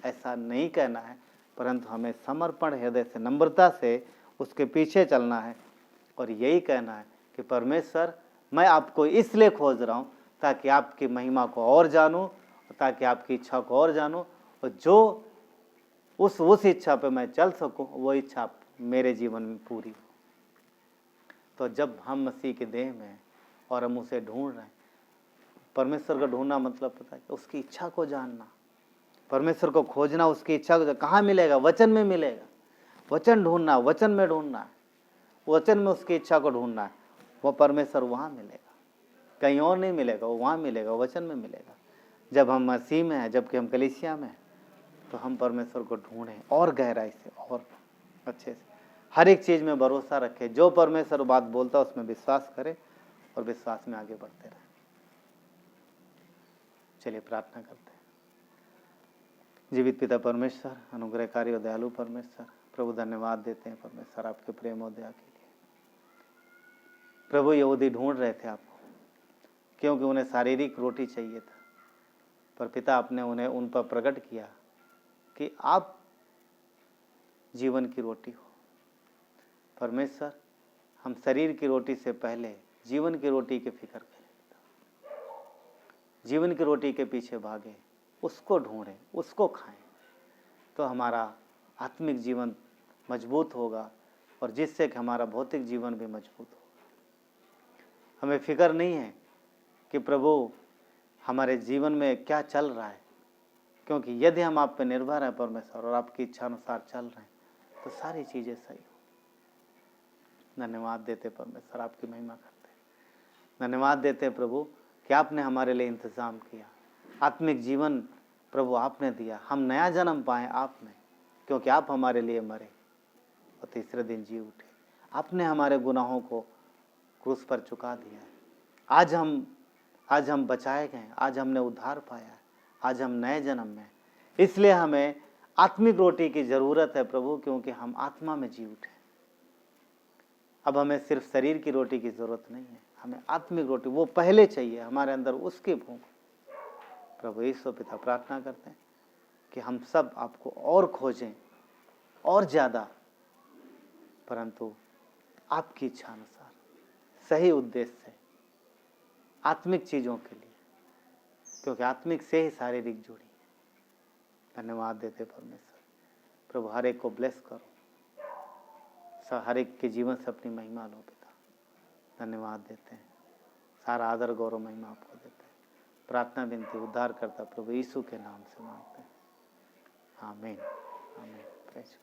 ऐसा नहीं कहना है, परंतु हमें समर्पण हृदय से, नम्रता से उसके पीछे चलना है और यही कहना है कि परमेश्वर मैं आपको इसलिए खोज रहा हूँ ताकि आपकी महिमा को और जानूँ, ताकि आपकी इच्छा को और जानूँ, और जो उस इच्छा पे मैं चल सकूँ वो इच्छा मेरे जीवन में पूरी हो। तो जब हम मसीह के देह में हैं और हम उसे ढूंढ रहे हैं, परमेश्वर को ढूंढना मतलब पता है उसकी इच्छा को जानना, परमेश्वर को खोजना, उसकी इच्छा को कहाँ मिलेगा? वचन में मिलेगा। वचन ढूंढना, वचन में ढूंढना है, वचन में उसकी इच्छा को ढूंढना है, वो परमेश्वर वहाँ मिलेगा, कहीं और नहीं मिलेगा, वो वहाँ मिलेगा, वचन में मिलेगा। जब हम मसीह में हैं, जबकि हम कलीसिया में हैं, तो हम परमेश्वर को ढूंढें और गहराई से और अच्छे से, हर एक चीज़ में भरोसा रखें। जो परमेश्वर बात बोलता है उसमें विश्वास करें और विश्वास में आगे बढ़ते रहें। चलिए प्रार्थना करते हैं। जीवित पिता परमेश्वर, अनुग्रहकारी और दयालु परमेश्वर, प्रभु धन्यवाद देते हैं परमेश्वर आपके प्रेम और दया के लिए। प्रभु यहूदी ढूंढ रहे थे आपको क्योंकि उन्हें शारीरिक रोटी चाहिए था, पर पिता आपने उन्हें उन पर प्रकट किया कि आप जीवन की रोटी हो। परमेश्वर हम शरीर की रोटी से पहले जीवन की रोटी की फिक्र करें, जीवन की रोटी के पीछे भागें, उसको ढूंढें, उसको खाएं, तो हमारा आत्मिक जीवन मजबूत होगा और जिससे कि हमारा भौतिक जीवन भी मजबूत होगा। हमें फिक्र नहीं है कि प्रभु हमारे जीवन में क्या चल रहा है, क्योंकि यदि हम आप पे निर्भर हैं परमेश्वर और आपकी इच्छा अनुसार चल रहे हैं तो सारी चीज़ें सही हो। धन्यवाद देते परमेश्वर, आपकी महिमा करते हैं। धन्यवाद देते प्रभु कि आपने हमारे लिए इंतज़ाम किया, आत्मिक जीवन प्रभु आपने दिया, हम नया जन्म पाएँ आप में, क्योंकि आप हमारे लिए मरे और तीसरे दिन जी उठे। आपने हमारे गुनाहों को क्रूस पर चुका दिया है। आज हम बचाए गए, आज हमने उद्धार पाया है, आज हम नए जन्म में। इसलिए हमें आत्मिक रोटी की ज़रूरत है प्रभु, क्योंकि हम आत्मा में जी उठे। अब हमें सिर्फ शरीर की रोटी की ज़रूरत नहीं है, हमें आत्मिक रोटी वो पहले चाहिए, हमारे अंदर उसकी भूख। प्रभु यीशु पिता प्रार्थना करते हैं कि हम सब आपको और खोजें और ज़्यादा, परंतु आपकी इच्छा अनुसार, सही उद्देश्य से, आत्मिक चीज़ों के लिए, क्योंकि आत्मिक से ही शारीरिक जुड़ी है। धन्यवाद देते परमेश्वर, प्रभु हर एक को ब्लेस करो, हर एक के जीवन से अपनी महिमा लो पिता। धन्यवाद देते हैं, सारा आदर गौरव महिमा आपको देते हैं। प्रार्थना विनती उद्धार करता प्रभु यीशु के नाम से मांगते हैं, आमीन आमीन। प्रेज